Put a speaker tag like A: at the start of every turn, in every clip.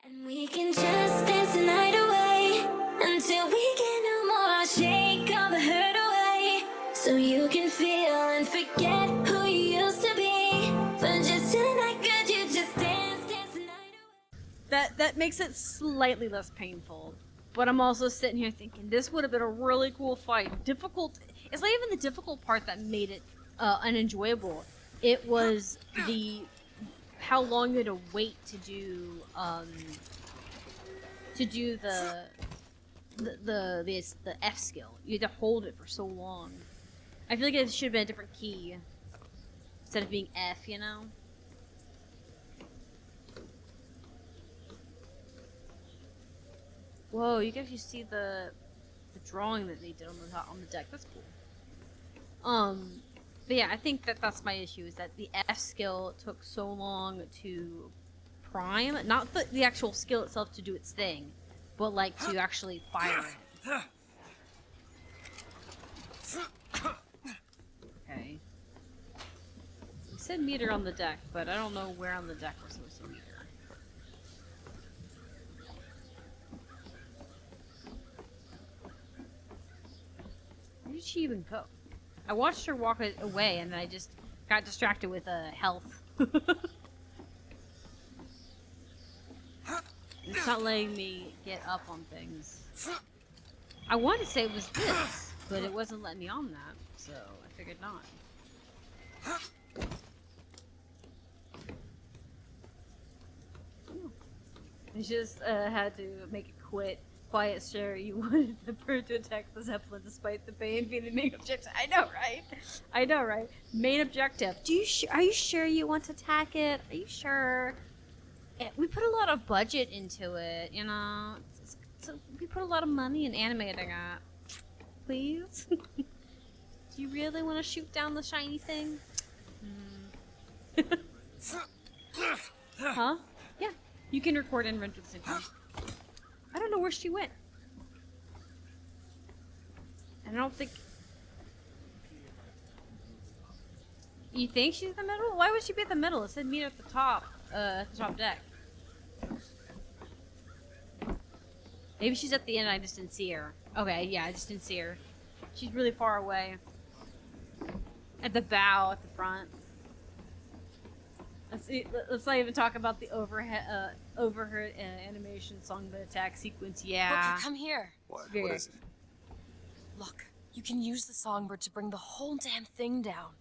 A: And we can just dance the night away until we get no more. I'll shake all the hurt away so you can feel and forget who you used to be. But just tonight, could you just dance the night away?
B: That makes it slightly less painful. But I'm also sitting here thinking this would have been a really cool fight. Difficult. It's not even the difficult part that made it unenjoyable. It was how long you had to wait to do the F skill. You had to hold it for so long. I feel like it should have been a different key instead of being F, you know? Whoa, you can actually see the drawing that they did on the deck. That's cool. But yeah, I think that's my issue, is that the F skill took so long to prime. Not the actual skill itself to do its thing, but like to actually fire it. Okay. You said meter on the deck, but I don't know where on the deck we're supposed to meter. Where did she even go? I watched her walk away, and then I just got distracted with health. It's not letting me get up on things. I wanted to say it was this, but it wasn't letting me on that, so I figured not. I just had to make it quit. Quiet, sure, you wanted the bird to attack the Zeppelin despite the pain being the main objective. I know, right? I know, right? Main objective. Are you sure you want to attack it? Are you sure? We put a lot of budget into it, you know? We put a lot of money in animating it. Please? Do you really want to shoot down the shiny thing? Huh? Yeah. You can record and render at the same time. I don't know where she went. And I don't think... You think she's in the middle? Why would she be at the middle? It said meet at the top deck. Maybe she's at the end and I just didn't see her. Okay, yeah, I just didn't see her. She's really far away. At the bow, at the front. Let's not even talk about the overheard animation song, the attack sequence. Yeah.
C: Look, come here.
D: What is it?
C: Look, you can use the songbird to bring the whole damn thing down.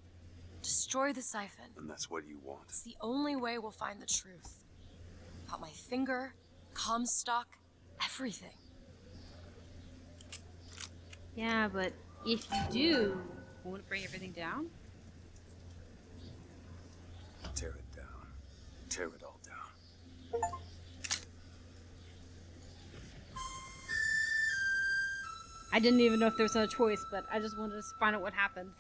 C: Destroy the siphon.
D: And that's what you want.
C: It's the only way we'll find the truth. About my finger, Comstock, everything.
B: Yeah, but if you do, won't it bring everything down?
D: Tear it down. Tear it all down.
B: I didn't even know if there was no choice, but I just wanted to find out what happened.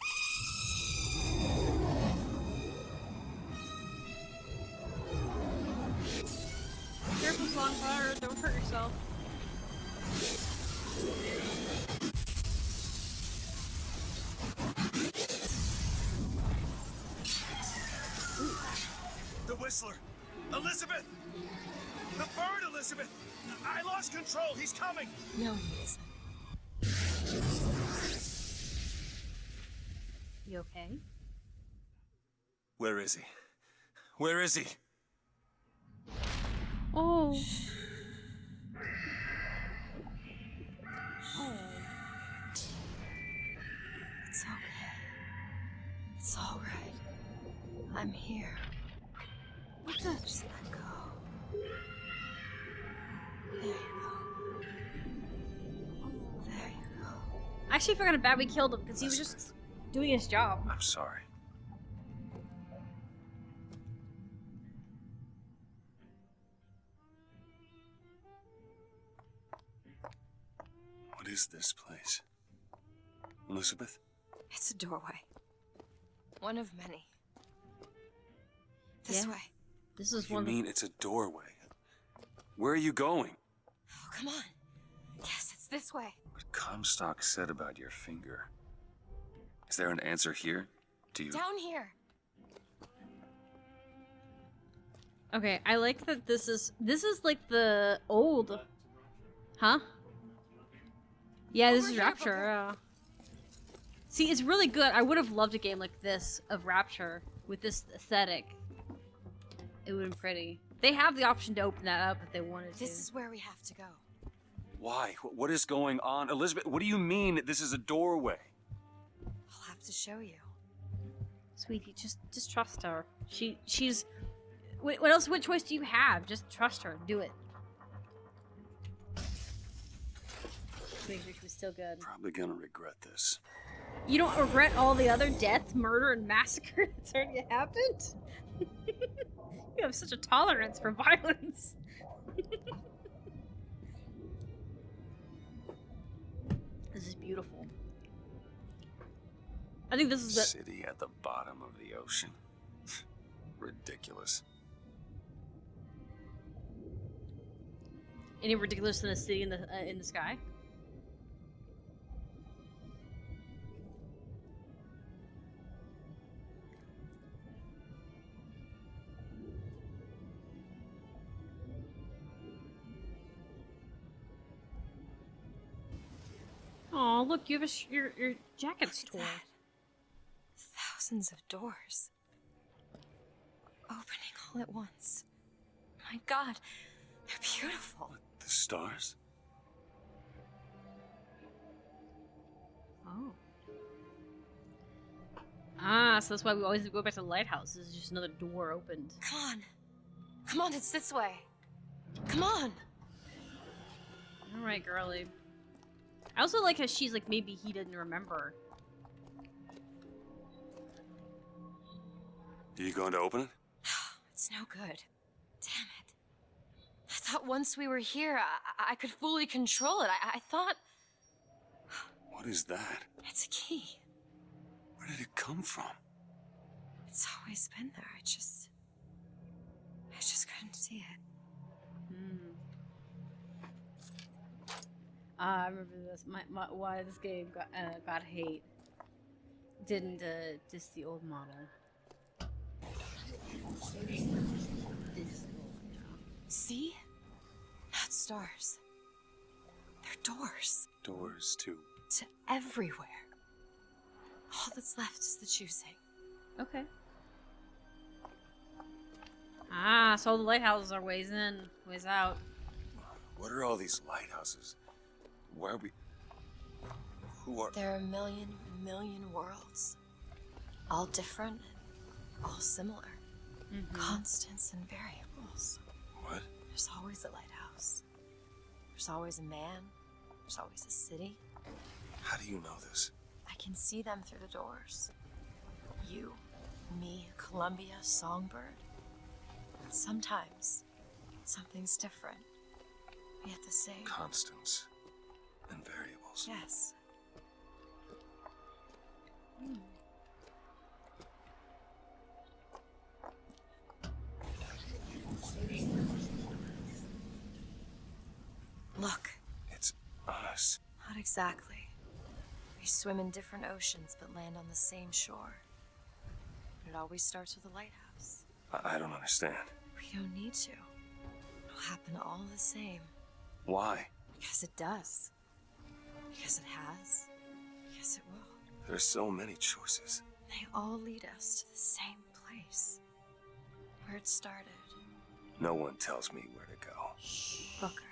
B: Careful, Songbird, don't hurt yourself.
D: The Whistler! Elizabeth! The bird, Elizabeth! I lost control! He's coming!
C: No, he isn't.
B: You okay?
D: Where is he? Where is he?
B: Oh. Oh.
C: It's okay. It's all right. I'm here.
B: What's that?
C: Just let go. There you go. There you go.
B: I actually forgot how bad we killed him because he was just doing his job.
D: I'm sorry. What is this place? Elizabeth?
C: It's a doorway. One of many. This way.
B: This is
D: You
B: one.
D: mean it's a doorway? Where are you going?
C: Oh, come on. Yes, it's this way.
D: What Comstock said about your finger. Is there an answer here? Do you...
C: Down here.
B: Okay, I like that this is like the old... Huh? Yeah, this
C: Over
B: is
C: here,
B: Rapture. See, it's really good. I would have loved a game like this of Rapture with this aesthetic. It would have been pretty. They have the option to open that up if they wanted to.
C: This is where we have to go.
E: Why? What is going on? Elizabeth, what do you mean this is a doorway?
C: I'll have to show you.
B: Sweetie, just trust her. She's... What else? What choice do you have? Just trust her. Do it. Make sure she was still good.
E: Probably gonna regret this.
B: You don't regret all the other death, murder, and massacre that's already happened? You have such a tolerance for violence. This is beautiful. I think this is the...
E: City at the bottom of the ocean. Ridiculous.
B: Any ridiculous than a city in the sky? Oh, look, you have your jacket's torn.
C: Thousands of doors. Opening all at once. My God, they're beautiful.
E: The stars?
B: Oh. Ah, so that's why we always go back to the lighthouse. This is just another door opened.
C: Come on. Come on, it's this way. Come on.
B: Alright, girly. I also like how she's like, maybe he didn't remember.
E: Are you going to open it?
C: It's no good. Damn it. I thought once we were here, I could fully control it. I thought...
E: What is that?
C: It's a key.
E: Where did it come from?
C: It's always been there. I just couldn't see it.
B: I remember this. Why this game got hate. Didn't diss the old model.
C: See? Not stars. They're doors.
E: Doors to...
C: To everywhere. All that's left is the choosing.
B: Okay. Ah, so the lighthouses are ways in, ways out.
E: What are all these lighthouses? Where are we... Who are...
C: There are a million worlds. All different, all similar. Constants and variables.
E: What?
C: There's always a lighthouse. There's always a man. There's always a city.
E: How do you know this?
C: I can see them through the doors. You, me, Columbia, Songbird. But sometimes, something's different, yet the same.
E: Constants and variables.
C: Yes. Look.
E: It's us.
C: Not exactly. We swim in different oceans but land on the same shore. But it always starts with a lighthouse.
E: I don't understand.
C: We don't need to. It'll happen all the same.
E: Why?
C: Because it does. Because it has. Because it will.
E: There's so many choices.
C: They all lead us to the same place. Where it started.
E: No one tells me where to go.
C: Booker.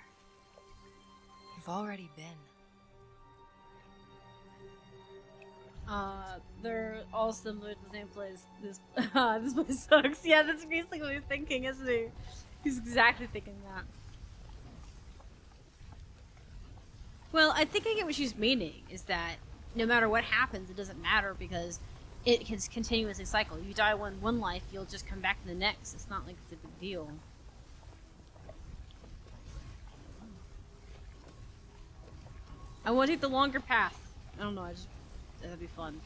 C: You've already been.
B: They're all similar to the same place. This place sucks. Yeah, that's basically what he's thinking, isn't he? He's exactly thinking that. Well, I think I get what she's meaning, is that no matter what happens, it doesn't matter because it can continuously cycle. You die one life, you'll just come back to the next. It's not like it's a big deal. I want to take the longer path. I don't know, that'd be fun.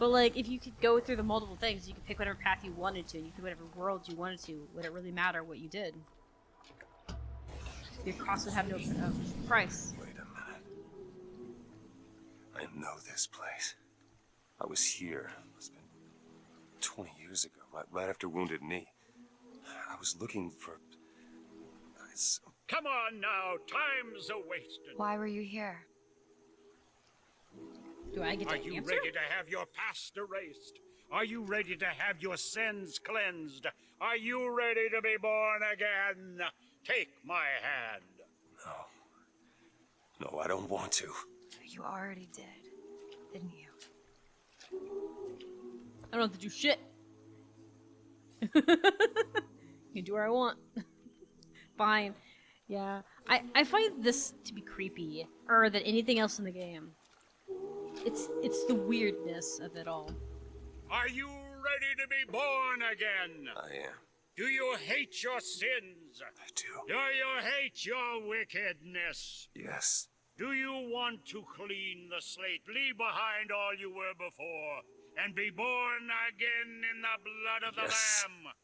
B: But like, if you could go through the multiple things, you could pick whatever path you wanted to, and you could whatever world you wanted to. Would it really matter what you did? Your cost would have no price.
E: Wait a minute. I know this place. I was here. It's been 20 years ago. right after Wounded Knee. I was looking for...
F: Come on now, time's a-wasting.
C: Why were you here?
B: Do I get to
F: Are you
B: answer?
F: ready to have your past erased? Are you ready to have your sins cleansed? Are you ready to be born again? Take my hand.
E: No, I don't want to.
C: You already did, didn't you?
B: I don't have to do shit. You do what I want. Fine. Yeah. I find this to be creepier than anything else in the game. It's the weirdness of it all.
F: Are you ready to be born again?
E: I am.
F: Do you hate your sins?
E: I do.
F: Do you hate your wickedness?
E: Yes.
F: Do you want to clean the slate, leave behind all you were before, and be born again in the blood of the
E: Yes.
F: Lamb?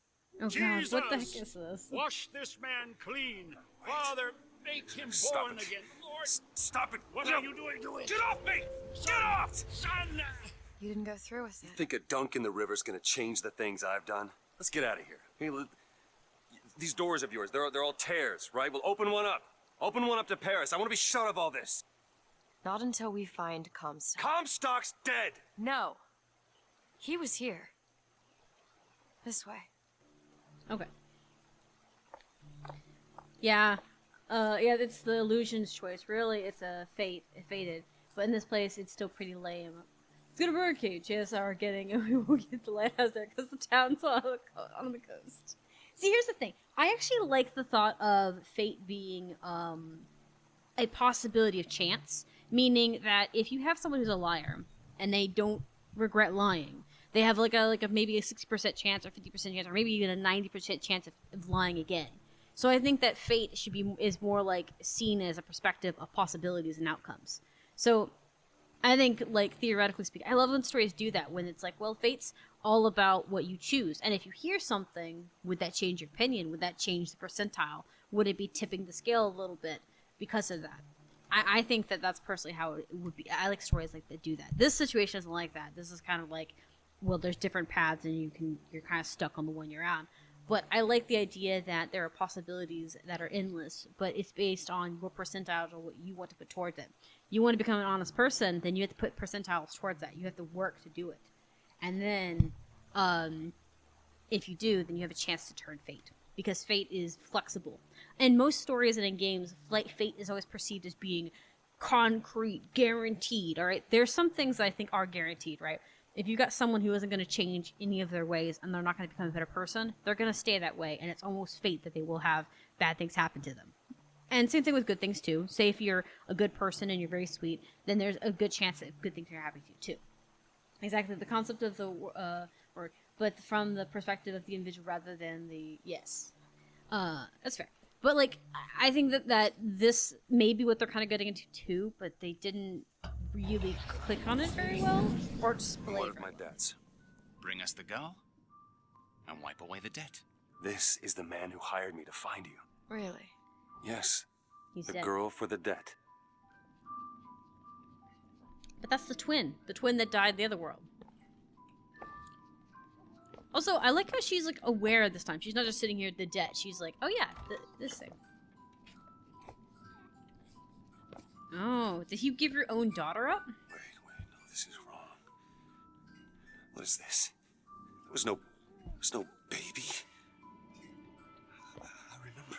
B: Oh
F: Jesus,
B: god, what the heck is this?
F: wash this man clean. Father, make him
E: Stop
F: born
E: it.
F: again. Lord,
E: Stop it.
F: what
E: No.
F: are you doing to it?
E: Get off me!
F: Son,
E: Get off!
F: Son!
C: You didn't go through with it.
E: Think a dunk in the river's gonna change the things I've done? Let's get out of here. Hey, these doors of yours, they're all tears, right? We'll open one up. Open one up to Paris. I want to be shut of all this.
C: Not until we find Comstock.
E: Comstock's dead!
C: No. He was here. This way.
B: Okay. Yeah. Yeah, it's the illusion's choice. Really, it's a fated. But in this place, it's still pretty lame. Let's go to Birdcage. Yes, are getting, and we will get the lighthouse there because the town's on the coast. See, here's the thing. I actually like the thought of fate being a possibility of chance, meaning that if you have someone who's a liar and they don't regret lying, they have like a maybe a 60% chance or 50% chance or maybe even a 90% chance of lying again. So I think that fate is more like seen as a perspective of possibilities and outcomes. So I think, like, theoretically speaking, I love when stories do that, when it's like, well, fate's all about what you choose. And if you hear something, would that change your opinion? Would that change the percentile? Would it be tipping the scale a little bit because of that? I think that that's personally how it would be. I like stories like that do that. This situation isn't like that. This is kind of like, well, there's different paths and you're kind of stuck on the one you're on. But I like the idea that there are possibilities that are endless, but it's based on your percentiles or what you want to put towards it. You want to become an honest person, then you have to put percentiles towards that. You have to work to do it. And then, if you do, then you have a chance to turn fate. Because fate is flexible. In most stories and in games, fate is always perceived as being concrete, guaranteed, alright? There's some things that I think are guaranteed, right? If you've got someone who isn't going to change any of their ways and they're not going to become a better person, they're going to stay that way, and it's almost fate that they will have bad things happen to them. And same thing with good things, too. Say if you're a good person and you're very sweet, then there's a good chance that good things are happening to you, too. Exactly, the concept of the word, but from the perspective of the individual rather than the, yes. That's fair. But, like, I think that this may be what they're kind of getting into, too, but they didn't really click on it very well, or display
E: What
B: it
E: of my
B: very well.
E: debts?
G: Bring us the girl, and wipe away the debt.
E: This is the man who hired me to find you.
C: Really?
E: Yes,
B: He
E: the
B: said.
E: girl for the debt.
B: But that's the twin that died in the other world. Also, I like how she's, like, aware this time. She's not just sitting here at the debt. She's like, oh yeah, this thing. Oh, did you give your own daughter up?
E: Wait, no, this is wrong. What is this? There was no baby. I remember.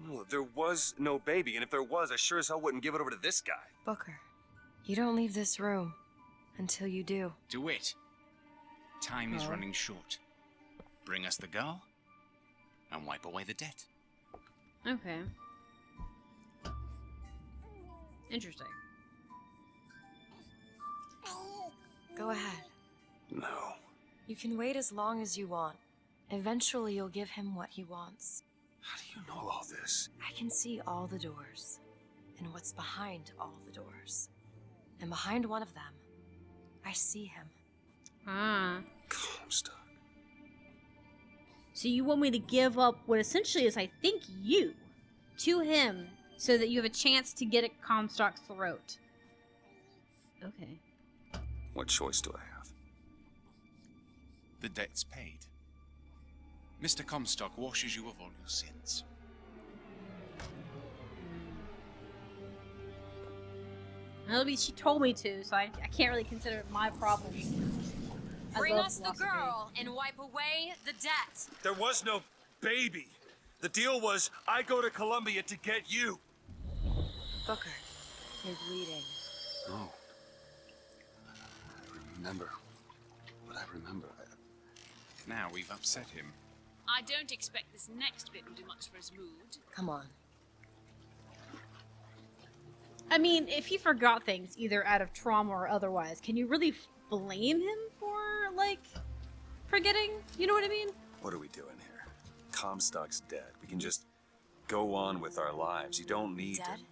E: No, there was no baby, and if there was, I sure as hell wouldn't give it over to this guy.
C: Booker, you don't leave this room until you do.
G: DeWitt, time is
B: Oh.
G: running short. Bring us the girl, and wipe away the debt.
B: Okay. Interesting.
C: Go ahead.
E: No.
C: You can wait as long as you want. Eventually, you'll give him what he wants.
E: How do you know all this?
C: I can see all the doors, and what's behind all the doors. And behind one of them, I see him.
B: Ah.
E: Comstock.
B: So you want me to give up what essentially is, I think, you to him so that you have a chance to get at Comstock's throat. Okay.
E: What choice do I have?
G: The debt's paid. Mr. Comstock washes you of all your sins.
B: At least she told me to, so I can't really consider it my problem.
C: Bring us the girl and wipe away the debt.
D: There was no baby. The deal was I go to Columbia to get you.
C: Booker, you're bleeding.
E: Oh. I remember what I remember.
G: Now we've upset him.
H: I don't expect this next bit will do much for his mood.
C: Come on.
B: I mean, if he forgot things, either out of trauma or otherwise, can you really blame him for, like, forgetting? You know what I mean?
E: What are we doing here? Comstock's dead. We can just go on with our lives. You don't need
C: Dead?
E: to...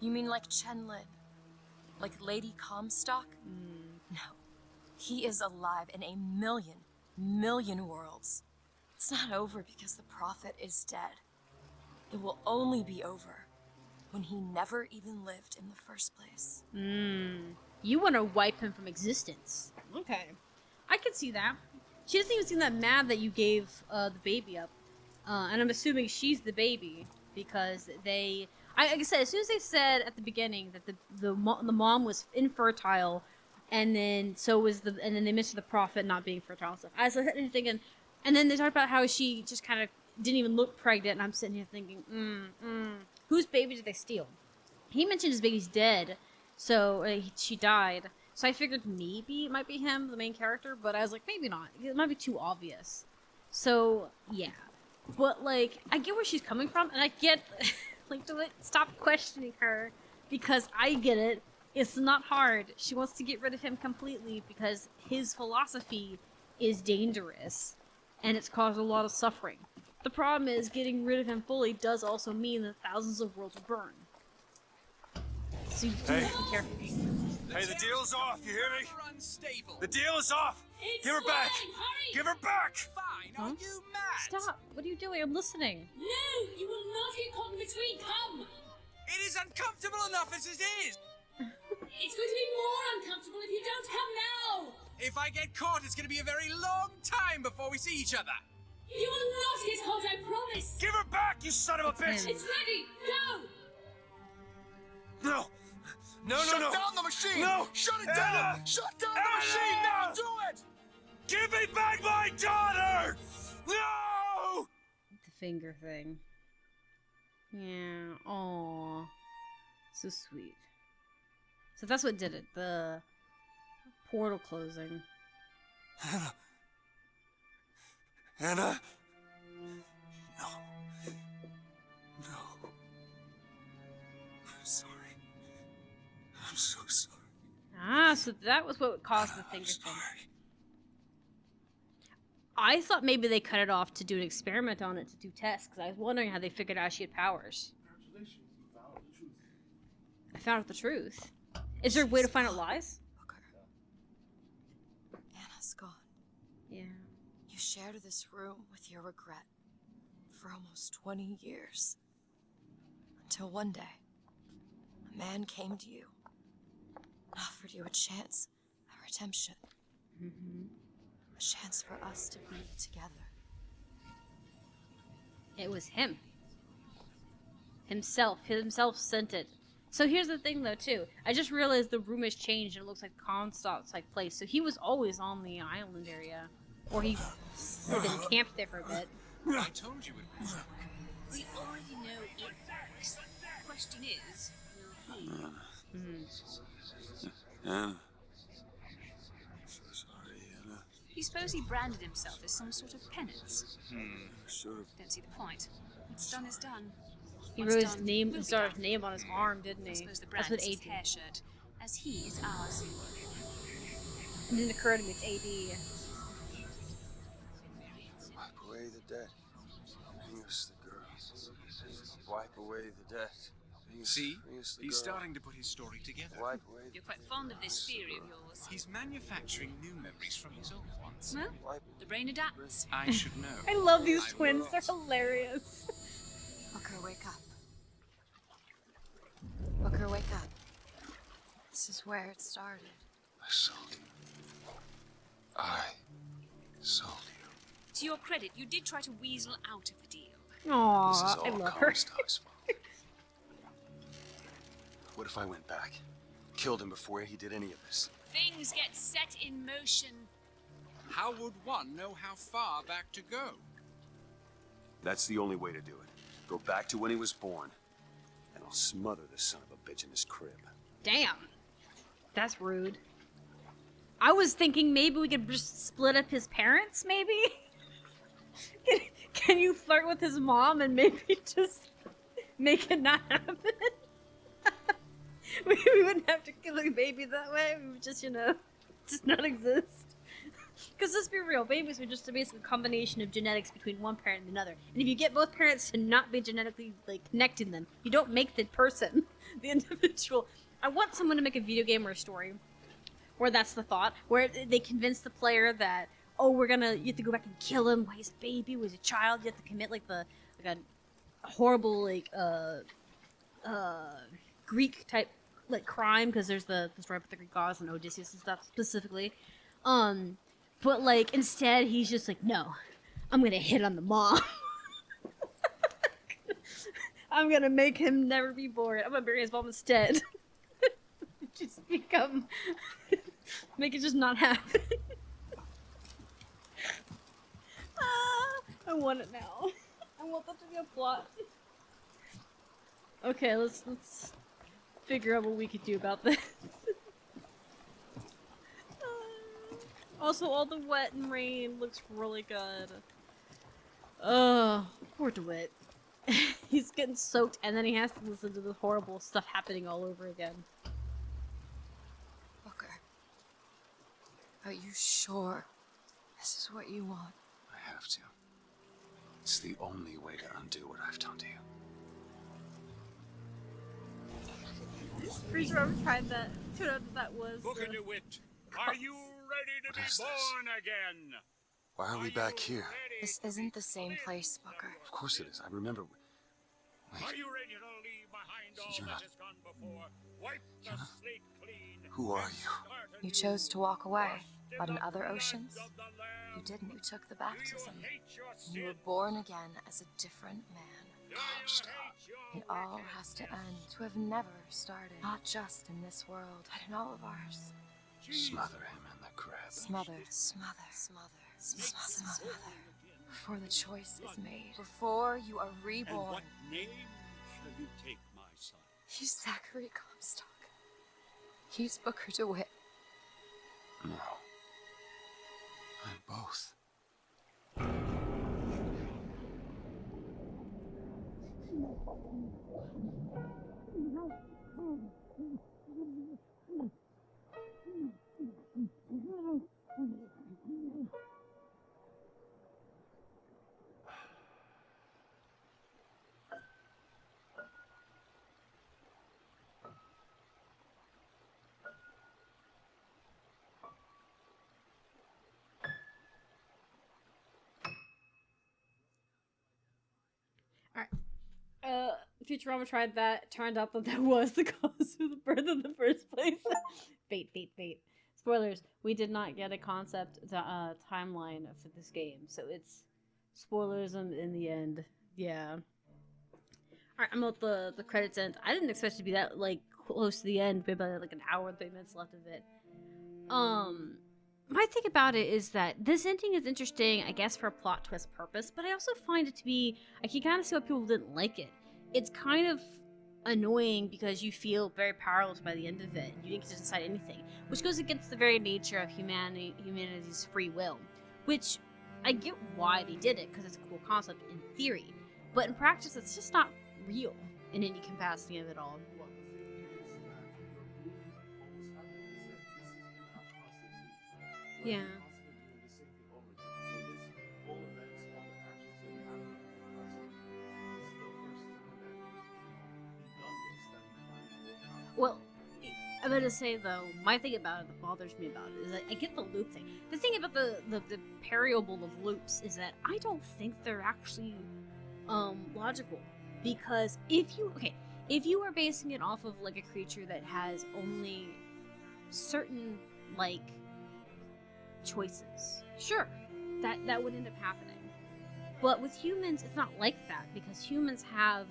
C: You mean like Chen Lin? Like Lady Comstock? No. He is alive in a million worlds. It's not over because the Prophet is dead. It will only be over when he never even lived in the first place.
B: You want to wipe him from existence. Okay. I can see that. She doesn't even seem that mad that you gave the baby up. And I'm assuming she's the baby because they... Like I said, as soon as they said at the beginning that the mom was infertile, and then then they mentioned the Prophet not being fertile and stuff. I was thinking, and then they talked about how she just kind of didn't even look pregnant, and I'm sitting here thinking, whose baby did they steal? He mentioned his baby's dead, so she died. So I figured maybe it might be him, the main character, but I was like, maybe not. It might be too obvious. So yeah, but like I get where she's coming from, and I get like DeWitt, stop questioning her because I get it. It's not hard. She wants to get rid of him completely because his philosophy is dangerous, and it's caused a lot of suffering. The problem is getting rid of him fully does also mean that thousands of worlds will burn. So you do have to be careful.
D: Hey, the deal's off. You hear me?
G: Unstable.
D: The deal is off. Give her back. Give her back.
G: Fine.
B: Huh?
G: Are you mad?
B: Stop! What are you doing? I'm listening.
A: No, you will not get caught in between. Come.
G: It is uncomfortable enough as it is.
A: It's going to be more uncomfortable if you don't come now.
G: If I get caught, it's going to be a very long time before we see each other.
A: You will not get caught, I promise.
D: Give her back, you son of a bitch.
A: It's ready. Go.
D: No. No.
I: Shut down the machine!
D: No.
I: Shut it
D: Anna!
I: down! Shut down the machine now! Do it!
D: Give me back my daughter! No!
B: The finger thing. Yeah. Aww. So sweet. So that's what did it. The portal closing.
E: Anna? No. I'm sorry. I'm so sorry.
B: Ah, so that was what caused the finger thing. I thought maybe they cut it off to do an experiment on it to do tests, because I was wondering how they figured out she had powers. I found out the truth. Is there a way to find out lies?
C: Booker. Anna's gone.
B: Yeah.
C: You shared this room with your regret for almost 20 years. Until one day, a man came to you and offered you a chance at redemption. A chance for us to be together.
B: It was him. Himself sent it. So here's the thing, though, too. I just realized the room has changed and it looks like Comstock's like place. So he was always on the island area, or he had been camped there for a bit.
G: I told you it would work.
H: We already know it works. The question is, will he?
E: Anna. So sorry, Anna.
H: You suppose he branded himself as some sort of penance?
E: Sort of.
H: Don't see the point. What's done is done.
B: He
H: What's
B: wrote his
H: done
B: name,
H: will be
B: started
H: done.
B: his name on his arm, didn't
H: I
B: he?
H: suppose the
B: That's
H: brand
B: what
H: is his
B: AD.
H: hair shirt, as he is ours.
B: It didn't occur to me, it's AD.
E: Wipe away the debt. Bring us the girl. Wipe away the debt.
G: See?
E: Bring us the
G: He's
E: girl.
G: starting to put his story together.
E: Wipe away the
H: You're quite fond of this theory of yours.
G: He's manufacturing new memories from his old ones.
H: Well,
E: Wipe
H: the brain adapts.
G: I should know.
B: I love these
G: I
B: twins,
G: will.
B: they're hilarious.
C: Booker, wake up. Booker, wake up. This is where it started.
E: I sold you. I sold you.
H: To your credit, you did try to weasel out of the deal.
E: This is
B: Aww,
E: all
B: I love her.
E: Comstock's fault. What if I went back? Killed him before he did any of this?
H: Things get set in motion.
G: How would one know how far back to go?
E: That's the only way to do it. Go back to when he was born, and I'll smother this son of a bitch in his crib.
B: Damn. That's rude. I was thinking maybe we could just split up his parents, maybe? Can you flirt with his mom and maybe just make it not happen? we wouldn't have to kill a baby that way. We would just, just not exist. Because let's be real, babies are just a basic combination of genetics between one parent and another. And if you get both parents to not be genetically connecting them, you don't make the person, the individual. I want someone to make a video game or a story where that's the thought, where they convince the player that, oh, you have to go back and kill him while he's a baby, while he's a child. You have to commit a horrible Greek type crime, because there's the story about the Greek gods and Odysseus and stuff specifically. But instead he's just no, I'm gonna hit on the mom. I'm gonna make him never be born. I'm gonna bury his mom instead. Just make it just not happen. I want it now. I want that to be a plot. Okay, let's figure out what we could do about this. Also, all the wet and rain looks really good. Poor DeWitt. He's getting soaked, and then he has to listen to the horrible stuff happening all over again.
C: Booker, are you sure this is what you want?
E: I have to. It's the only way to undo what I've done to you.
B: Pretty sure I've tried that. Turned out that was.
F: Booker DeWitt, are you ready to be born again?
E: Why are we back here?
C: This isn't the same place, Booker.
E: Of course it is. I remember. Wait.
F: Are you ready to leave behind all that has gone before? Wipe the slate clean.
E: Who are you?
C: You chose to walk away, but in other oceans, you didn't. You took the baptism. You were born again as a different man.
E: Comstock.
C: It all has to end. To have never started. Not just in this world, but in all of ours.
E: Smother him in the crib.
C: Smother, smother, smother, smother. Before the choice is made. Before you are reborn.
F: And what name shall you take, my son?
C: He's Zachary Comstock. He's Booker DeWitt.
E: No. I'm both.
B: Futurama tried that. Turned out that was the cause of the birth in the first place. Bait. Spoilers. We did not get a concept timeline for this game, so it's spoilers in the end. Yeah. Alright, I'm at the credits end. I didn't expect it to be that close to the end. Maybe an hour and 3 minutes left of it. My thing about it is that this ending is interesting, I guess, for a plot twist purpose, but I also find it to be, I can kind of see why people didn't like it. It's kind of annoying because you feel very powerless by the end of it. You didn't get to decide anything, which goes against the very nature of humanity's free will, which I get why they did it, because it's a cool concept in theory, but in practice it's just not real in any capacity of it all. Yeah. Well, I'm gonna say though, my thing about it that bothers me about it is that I get the loop thing. The thing about the variable of loops is that I don't think they're actually logical, because if you are basing it off of a creature that has only certain choices, sure, that would end up happening. But with humans, it's not like that, because humans have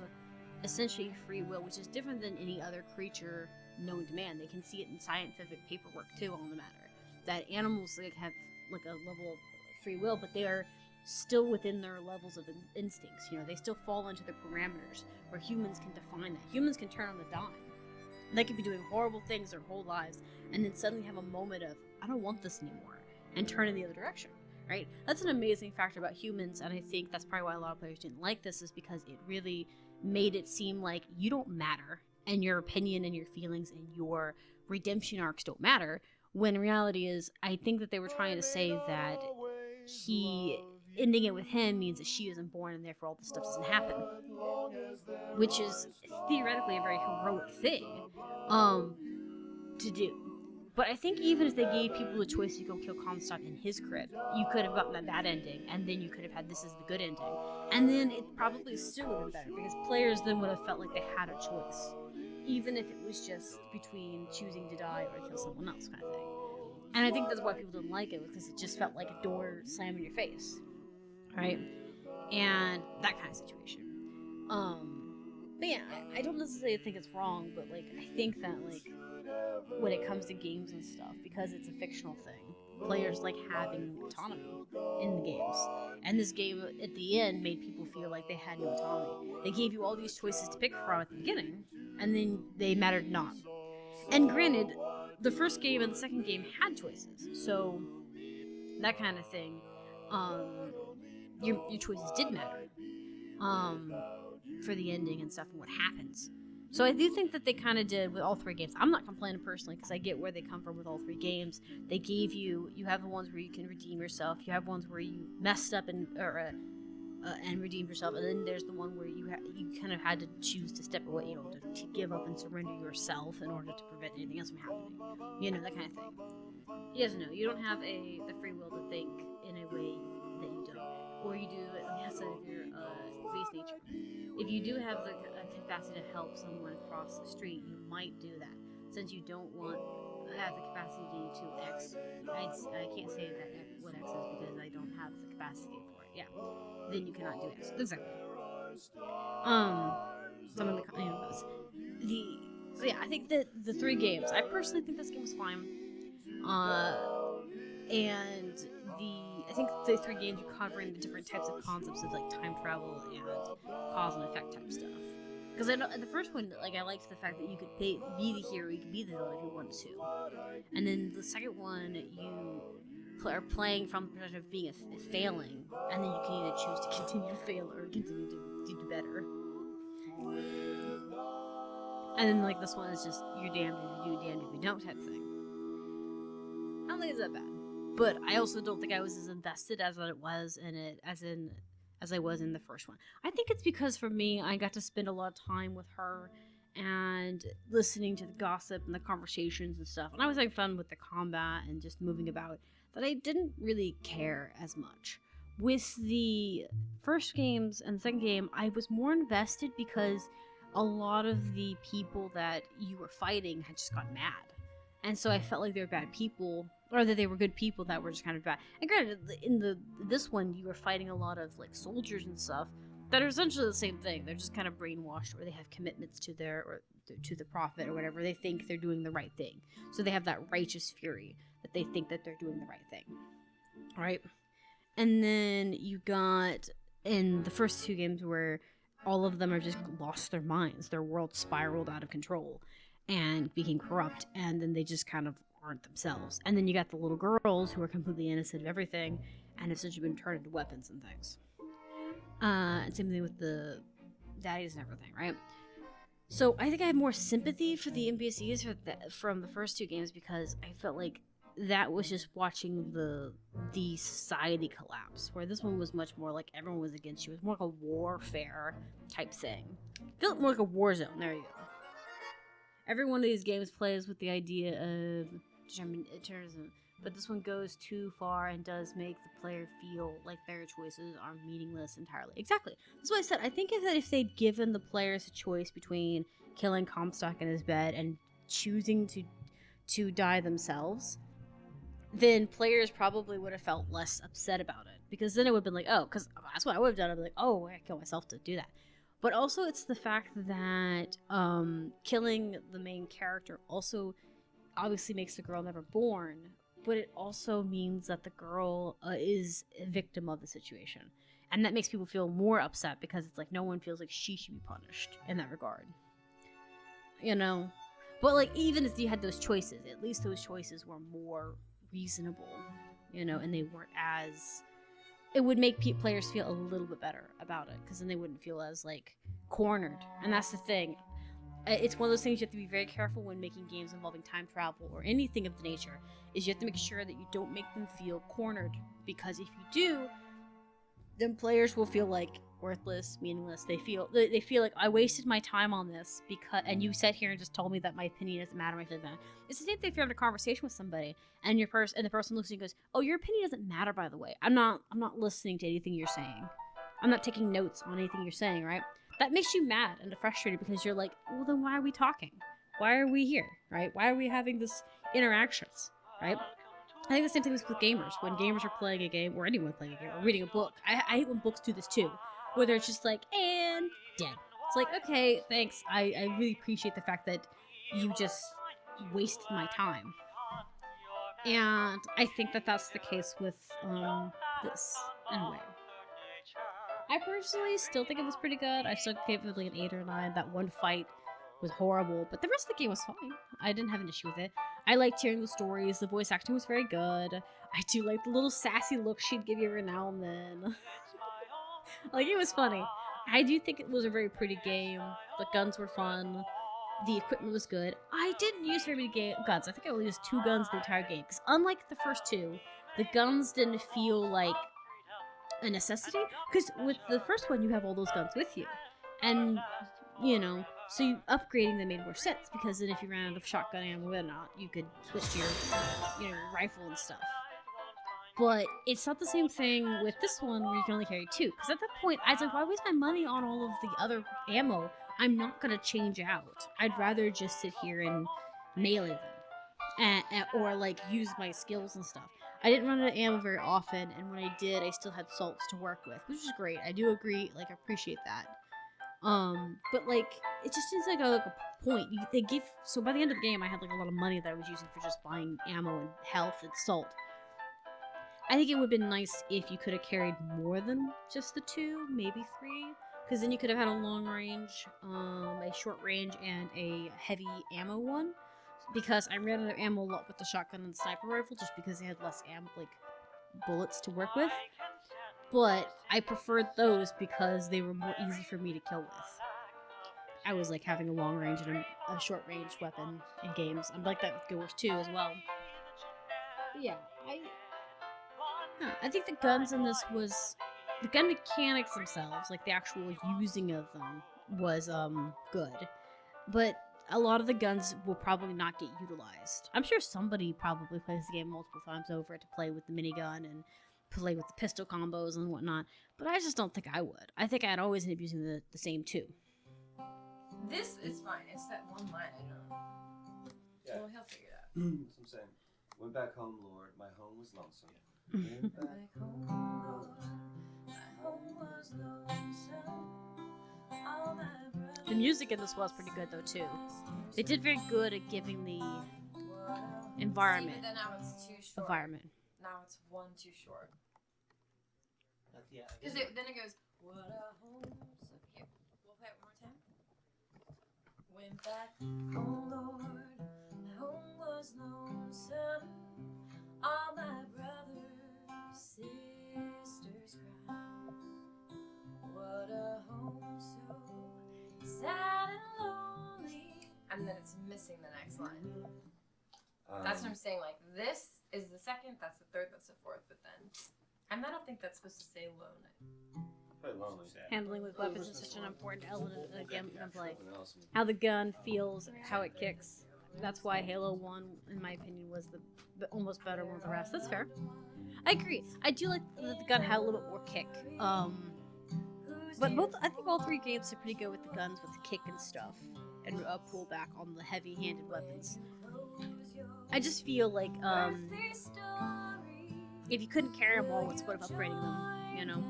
B: essentially free will, which is different than any other creature known to man. They can see it in scientific paperwork too on the matter, that animals have like a level of free will, but they are still within their levels of instincts. They still fall into the parameters where humans can define that. Humans can turn on a dime. They could be doing horrible things their whole lives, and then suddenly have a moment of, I don't want this anymore, and turn in the other direction, right? That's an amazing factor about humans, and I think that's probably why a lot of players didn't like this, is because it really made it seem like you don't matter, and your opinion and your feelings and your redemption arcs don't matter, when in reality is, I think that they were trying to say that ending it with him means that she isn't born, and therefore all this stuff doesn't happen, which is theoretically a very heroic thing to do. But I think even if they gave people the choice to go kill Comstock in his crib, you could have gotten that bad ending, and then you could have had this is the good ending, and then it probably still would have been better, because players then would have felt like they had a choice, even if it was just between choosing to die or kill someone else, kind of thing. And I think that's why people didn't like it, because it just felt like a door slam in your face, right? And that kind of situation. But yeah, I don't necessarily think it's wrong, but like I think that like when it comes to games and stuff, because it's a fictional thing, players like having autonomy in the games. And this game at the end made people feel like they had no autonomy. They gave you all these choices to pick from at the beginning, and then they mattered not. And granted, the first game and the second game had choices, so that kind of thing, your choices did matter for the ending and stuff and what happens. So I do think that they kind of did with all three games. I'm not complaining personally, because I get where they come from with all three games. They gave you have the ones where you can redeem yourself, you have ones where you messed up and redeemed yourself, and then there's the one where you kind of had to choose to step away, to give up and surrender yourself in order to prevent anything else from happening, that kind of thing. Yes, no, you don't have the free will to think in a way that you don't, or you do it if you're base nature. If you do have the capacity to help someone across the street, you might do that. Since you don't have the capacity to X, I can't say that what X is because I don't have the capacity for it. Yeah, then you cannot do X. Exactly. Some of the so yeah, I think that the three games. I personally think this game was fine. And I think the three games are covering the different types of concepts of like time travel and cause and effect type stuff. Because the first one, like, I liked the fact that you could be the hero, you could be the villain if you wanted to. And then the second one, you are playing from the perspective of being a failing, and then you can either choose to continue to fail or continue to do better. And then like this one is just you're damned if you do, damned if you don't type thing. I don't think it's that bad, but I also don't think I was as invested as I was in it as I was in the first one. I think it's because for me, I got to spend a lot of time with her and listening to the gossip and the conversations and stuff, and I was having fun with the combat and just moving about, that I didn't really care as much. With the first games and the second game, I was more invested because a lot of the people that you were fighting had just gotten mad. And so I felt like they were bad people, or that they were good people that were just kind of bad. And granted, in this one, you were fighting a lot of like soldiers and stuff that are essentially the same thing. They're just kind of brainwashed, or they have commitments to to the prophet or whatever. They think they're doing the right thing, so they have that righteous fury that they think that they're doing the right thing, right? And then you got in the first two games where all of them are just lost their minds. Their world spiraled out of control and became corrupt, and then they just kind of aren't themselves. And then you got the little girls who are completely innocent of everything and essentially been turned into weapons and things. And same thing with the daddies and everything, right? So I think I have more sympathy for the NPCs from the first two games, because I felt like that was just watching the society collapse, where this one was much more like everyone was against you. It was more like a warfare type thing. It felt more like a war zone. There you go. Every one of these games plays with the idea of determinism, but this one goes too far and does make the player feel like their choices are meaningless entirely. Exactly. That's what I said. I think if they'd given the players a choice between killing Comstock in his bed and choosing to die themselves, then players probably would have felt less upset about it. because then it would have been like, oh, because that's what I would have done. I'd be like, oh, I kill myself to do that. But also, it's the fact that killing the main character also obviously makes the girl never born, but it also means that the girl is a victim of the situation. And that makes people feel more upset because it's like no one feels like she should be punished in that regard. You know? But like, even if you had those choices, at least those choices were more reasonable, you know, and they weren't as... It would make players feel a little bit better about it, because then they wouldn't feel as, like, cornered. And that's the thing. It's one of those things you have to be very careful when making games involving time travel or anything of the nature, is you have to make sure that you don't make them feel cornered, because if you do, then players will feel like worthless, meaningless. They feel like, I wasted my time on this because, and you sat here and just told me that my opinion doesn't matter. It's the same thing if you're having a conversation with somebody and the person looks at you and goes, "Oh, your opinion doesn't matter, by the way. I'm not listening to anything you're saying. I'm not taking notes on anything you're saying, right?" That makes you mad and frustrated because you're like, well, then why are we talking? Why are we here, right? Why are we having this interactions, right? I think the same thing is with gamers. When gamers are playing a game, or anyone playing a game, or reading a book, I hate when books do this too, where they're just like, and dead. It's like, okay, thanks. I really appreciate the fact that you just wasted my time. And I think that that's the case with this, anyway. I personally still think it was pretty good. I still gave it like an 8 or 9. That one fight was horrible, but the rest of the game was fine. I didn't have an issue with it. I liked hearing the stories. The voice acting was very good. I do like the little sassy look she'd give you every now and then. Like, it was funny. I do think it was a very pretty game. The guns were fun. The equipment was good. I didn't use very many guns. I think I only used 2 guns the entire game. Because unlike the first 2, the guns didn't feel like a necessity. Because with the first one, you have all those guns with you. And, you know, so upgrading them made more sense. Because then if you ran out of shotgun ammo or not, you could switch to your, rifle and stuff. But it's not the same thing with this one where you can only carry 2. Because at that point, I was like, why waste my money on all of the other ammo? I'm not going to change out. I'd rather just sit here and melee them. Or, like, use my skills and stuff. I didn't run out of ammo very often, and when I did, I still had salts to work with, which is great. I do agree, like, I appreciate that. But, like, it just seems like a point. So by the end of the game, I had, like, a lot of money that I was using for just buying ammo and health and salt. I think it would have been nice if you could have carried more than just the 2, maybe 3. Because then you could have had a long range, a short range, and a heavy ammo one. Because I ran out of ammo a lot with the shotgun and the sniper rifle, just because they had less ammo, like, bullets to work with. But I preferred those because they were more easy for me to kill with. I was like having a long range and a short range weapon in games. I'm like that with Gore too as well. But yeah, I think the guns in this the gun mechanics themselves, like the actual using of them, was good. But a lot of the guns will probably not get utilized. I'm sure somebody probably plays the game multiple times over to play with the minigun and play with the pistol combos and whatnot, but I just don't think I would. I think I'd always end up using the same 2.
C: This is fine. It's that one line I don't.
E: Yeah.
C: Well, he'll figure it out.
E: That's what I'm saying. Went back home, Lord. My home was lonesome. Went back home, Lord. My home was lonesome. All my brothers.
B: The music in this was pretty good though too. They did very good at giving the environment.
C: See, but then now it's too short.
B: Environment.
C: Now it's 1 too short.
J: Yeah.
C: Because then it goes, what a home. So here, we'll play it one more time. Went back home, Lord. My home was lonesome. All my brothers, sisters cried. What a home so sad and lonely. And then it's missing the next line. That's what I'm saying. Like, this is the second, that's the third, that's the fourth, but then. And I don't think that's supposed to say lone.
E: Quite lonely.
B: Handling with weapons is such an important element of the gameplay. How the gun feels, how it kicks. That's why Halo 1, in my opinion, was the almost better one than the rest. That's fair. I agree. I do like that the gun had a little bit more kick. But I think all 3 games are pretty good with the guns, with the kick and stuff, and pull back on the heavy-handed weapons. I just feel like if you couldn't carry them all, what's the point of upgrading them? You know,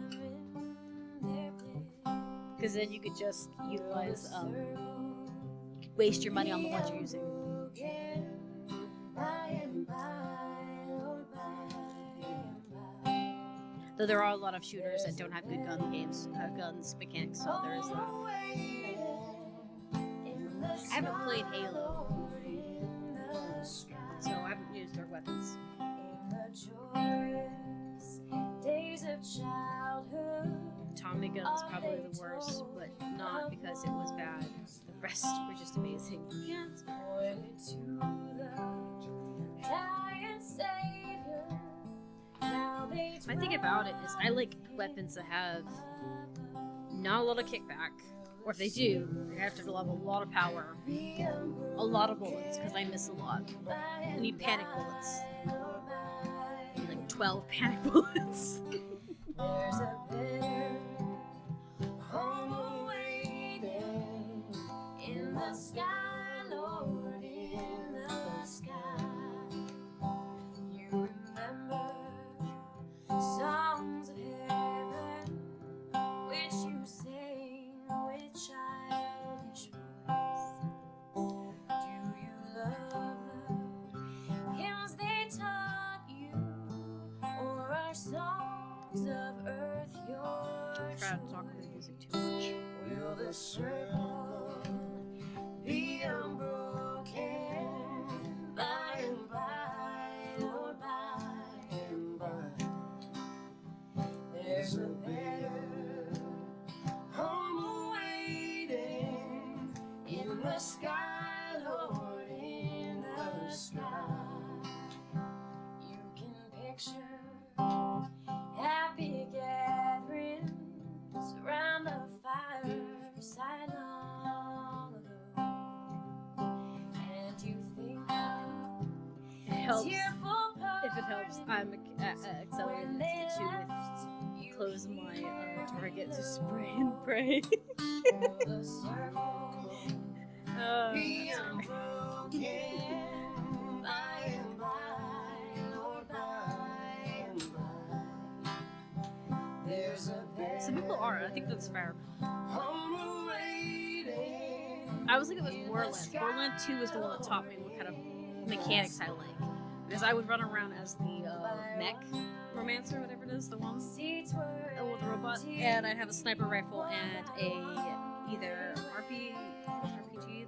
B: because then you could just utilize, you could waste your money on the ones you're using. Though there are a lot of shooters that don't have good guns mechanics, so there is that. I haven't played Halo, so I haven't used their weapons. Tommy gun was probably the worst, but not because it was bad. The rest were just amazing. Yeah, it's my thing about it is I like weapons that have not a lot of kickback, or if they do, they have to have a lot of power, a lot of bullets, because I miss a lot. I need panic bullets. I need like 12 panic bullets. There's a better home awaiting in the sky, Lord, in the sky. You remember songs of heaven which you sing with childish voice. Do you love the hymns they taught you, or are songs of earth your choice? I'm trying to talk about the music too much. Will the circle be unbroken by and by, Lord, by and by? There's a better home awaiting in the sky, Lord, in the sky. You can picture happy gatherings around the fireside long ago, and you think it helps. If it helps, I'm accelerating this to close my target to spray and pray. That's some people are. I think that's fair. I was thinking with Borderlands. Borderlands 2 was the one that taught me what kind of mechanics I like. Because I would run around as the mech romancer, whatever it is, the one with the robot, and I'd have a sniper rifle and either RPG,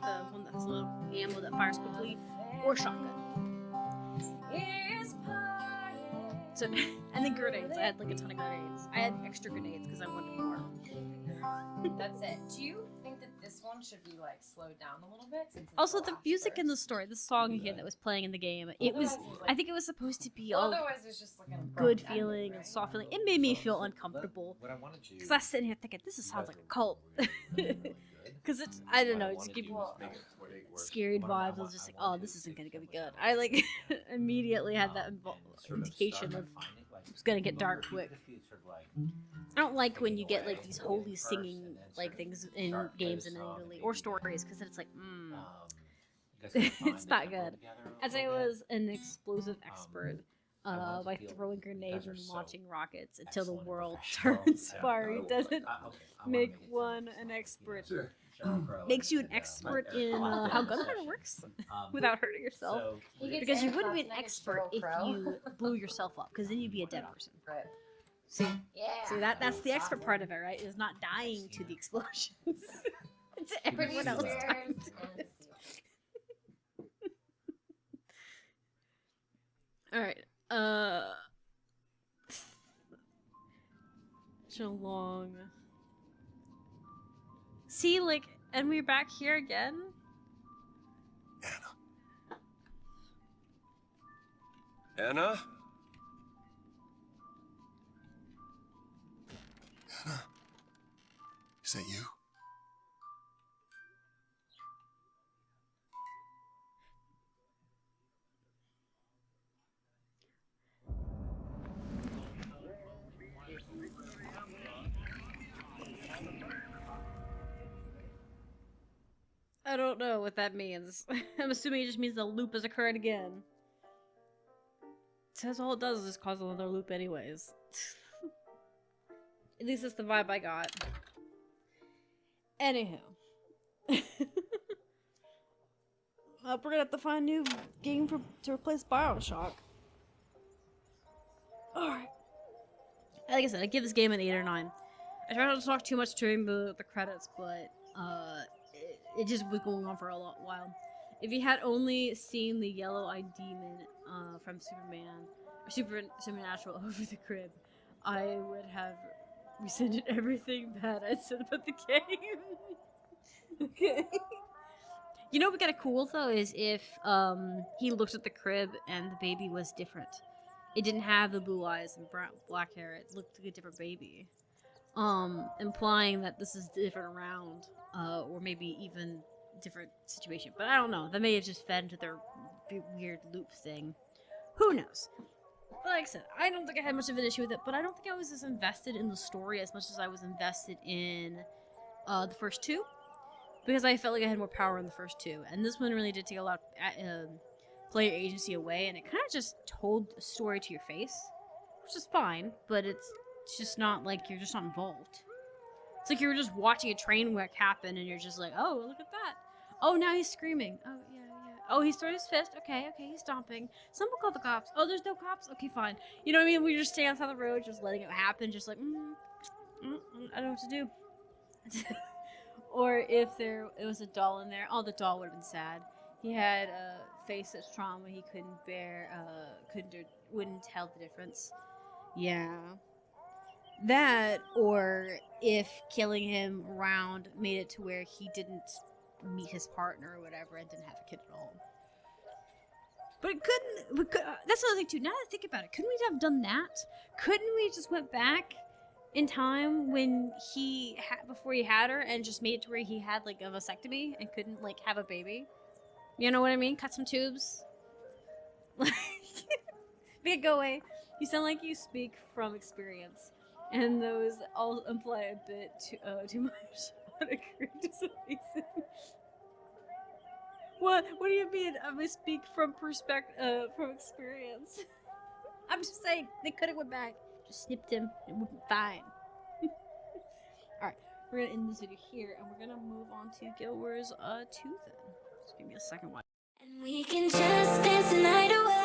B: the one that has a little ammo that fires quickly, or shotgun. So, and then grenades. I had like a ton of grenades. I had extra grenades because I wanted more.
K: That's it. Do you think that this one should be like slowed down a little bit? Since
B: Also, the music in the story, the song here that was playing in the game, it was. I think it was supposed to be all
K: otherwise it's just looking
B: good feeling and soft feeling. It made me feel uncomfortable because I was sitting here thinking, this sounds like a cult. Because it's, I don't know, it's giving me scary vibes. I was just like, oh, this isn't gonna be good. I like immediately had that indication of it's gonna get dark quick. I don't like when you get like these holy singing like things in games and Italy or stories, because then it's like, it's not good. As I was an explosive expert by throwing grenades and launching rockets until the world turns fiery doesn't make one an expert. Makes you an expert in how gunpowder works without hurting yourself. Because you wouldn't be an expert if you blew yourself up, because then you'd be a dead person. See, that's the expert part of it, right? Is not dying to the explosions. It's everyone else dying to it. All right. So long. See, like, and we're back here again.
E: Anna?
D: Is that you?
B: I don't know what that means. I'm assuming it just means the loop has occurred again. That's all it does is just cause another loop anyways. At least that's the vibe I got. Anywho. We're gonna have to find a new game to replace Bioshock. Alright. Like I said, I give this game an 8 or 9. I try not to talk too much during the credits, but it just was going on for a while. If you had only seen the yellow-eyed demon from Superman, or Supernatural over the crib, I would have rescinded everything bad I said about the game. Okay. You know what would get cool though is if he looked at the crib and the baby was different. It didn't have the blue eyes and black hair. It looked like a different baby, implying that this is different around, or maybe even different situation. But I don't know. That may have just fed into their weird loop thing. Who knows? But like I said, I don't think I had much of an issue with it. But I don't think I was as invested in the story as much as I was invested in the first two. Because I felt like I had more power in the first two. And this one really did take a lot of player agency away. And it kind of just told a story to your face. Which is fine. But it's just not like you're just not involved. It's like you were just watching a train wreck happen. And you're just like, oh, look at that. Oh, now he's screaming. Oh, yeah. Oh, he's throwing his fist. Okay, he's stomping. Someone call the cops. Oh, there's no cops? Okay, fine. You know what I mean? We just stay outside the road, just letting it happen. Just like, I don't know what to do. Or if it was a doll in there, oh, the doll would have been sad. He had faced such trauma he couldn't bear, wouldn't tell the difference. Yeah. That, or if killing him around made it to where he didn't meet his partner or whatever and didn't have a kid at all. But it couldn't, that's another thing too, now that I think about it, couldn't we have done that? Couldn't we just went back in time when before he had her and just made it to where he had like a vasectomy and couldn't like have a baby? You know what I mean? Cut some tubes. Like, go away. You sound like you speak from experience. And those all imply a bit too much on a creative reason. What do you mean? I speak from experience. I'm just saying they could have went back, just snipped him, and it would be fine. All right, we're gonna end this video here, and we're gonna move on to Guild Wars 2 then. Just give me a second.
A: And we can just dance the night away.